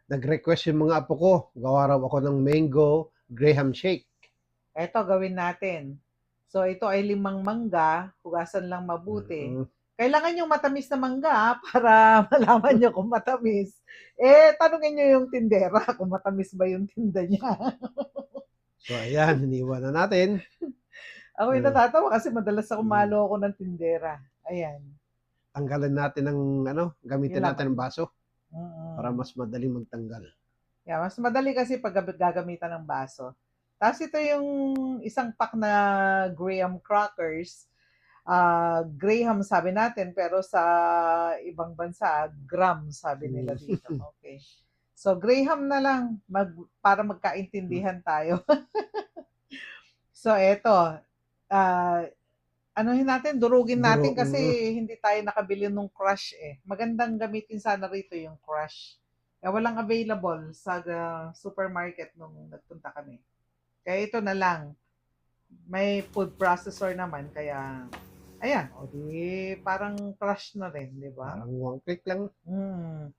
Nag-request yung mga apo ko, gawa raw ako ng mango Graham shake. Eto, gawin natin. So, ito ay 5 mangga, hugasan lang mabuti. Mm. Kailangan yung matamis na mangga para malaman nyo kung matamis. Tanungin nyo yung tindera kung matamis ba yung tinda niya. So ayan, hiniwa na natin. Ako yung natatawa kasi madalas ako Mm. maloko ng tindera. Ayan, Tanggalan natin ng yung gamitin natin laman. ng baso para Mm. mas madaling magtanggal. Yeah, mas madali kasi pag gagamitan ng baso. Tapos ito yung isang pack na graham crackers. Graham sabi natin, pero sa ibang bansa, gram sabi nila dito. Mm. Okay. So, graham na lang para Mm. magkaintindihan tayo. So, eto. ah anuhin natin, durugin natin kasi hindi tayo nakabili nung crush eh. Magandang gamitin sana rito yung crush. Walang available sa supermarket nung nagpunta kami. Kaya ito na lang. May food processor naman, kaya ayan, o di parang crush na rin, di ba? Parang one click lang. Mm.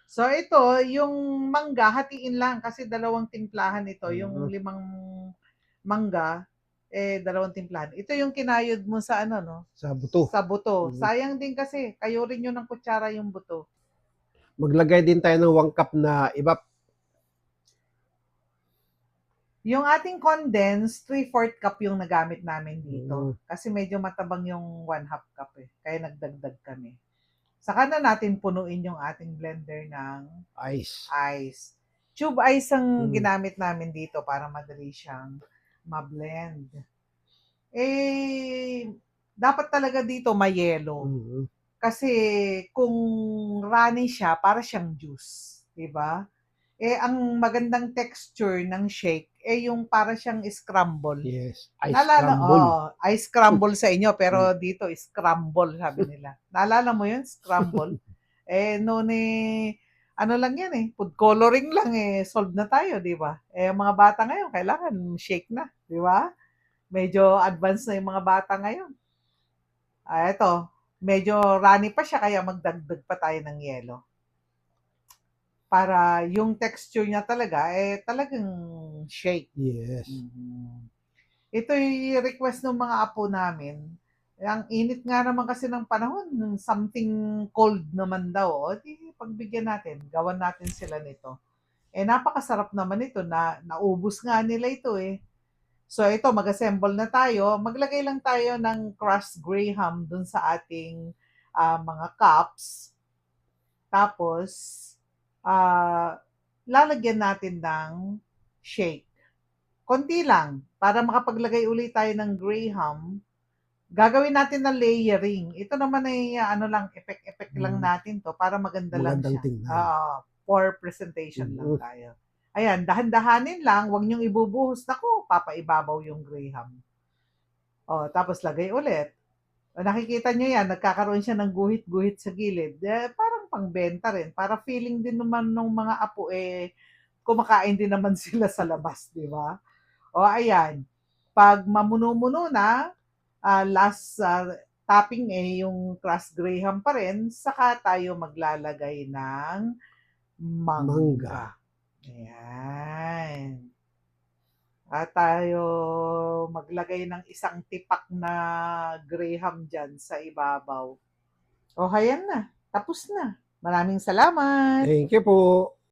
So ito, yung mangga, hatiin lang kasi dalawang timplahan ito. Yung Mm. 5 mangga, dalawang timplahan. Ito yung kinayod mo sa ano, no? Sa buto. Sa buto. Mm. Sayang din kasi, kayo rin yun ng kutsara yung buto. Maglagay din tayo ng 1 cup na ibap. Yung ating condensed, 3/4 cup yung nagamit namin dito. Mm. Kasi medyo matabang yung 1/2 cup eh. Kaya nagdagdag kami. Saka na natin punuin yung ating blender ng Ice. ice. Tube ice ang Mm. ginamit namin dito para madali siyang ma-blend. Dapat talaga dito may yelo. Mm. Kasi kung runny siya, para siyang juice. Diba? Ang magandang texture ng shake, yung para siyang scramble. Yes. Ice crumble. Ice crumble sa inyo, Mm. pero dito scramble sabi nila. Naalala mo yun, scramble? Noon ano lang yan food coloring lang solve na tayo, di ba? Mga bata ngayon, kailangan shake na, di ba? Medyo advanced na yung mga bata ngayon. Eto, medyo runny pa siya, kaya magdagdag pa tayo ng yelo. Para yung texture niya talaga, talagang shake. Yes. Mhm. Ito yung request ng mga apo namin. Ang init nga naman kasi ng panahon, something cold naman daw. O, di pagbigyan natin, gawan natin sila nito. Napakasarap naman ito, naubos nga nila ito eh. So ito, mag-assemble na tayo. Maglagay lang tayo ng crushed graham dun sa ating mga cups. Tapos, ah, lalagyan natin ng shake. Konti lang, para makapaglagay ulit tayo ng graham. Gagawin natin na layering. Ito naman ay ano lang, effect-effect lang Mm. natin to para maganda lang Magandang siya. tingnan. For presentation lang Mm. tayo. Ayan, dahan-dahanin lang, huwag niyong ibubuhos. Naku, papaibabaw yung graham. Tapos lagay ulit. Nakikita nyo yan, nagkakaroon siya ng guhit-guhit sa gilid. Parang pangbenta rin. Para feeling din naman ng mga apo kumakain din naman sila sa labas, di ba? Ayan. Pag mamuno-muno na, last topping yung crushed graham pa rin, saka tayo maglalagay ng Mangga. mangga. Ayan. At tayo maglagay ng isang tipak na graham dyan sa ibabaw. Hayan na. Tapos na. Maraming salamat. Thank you po.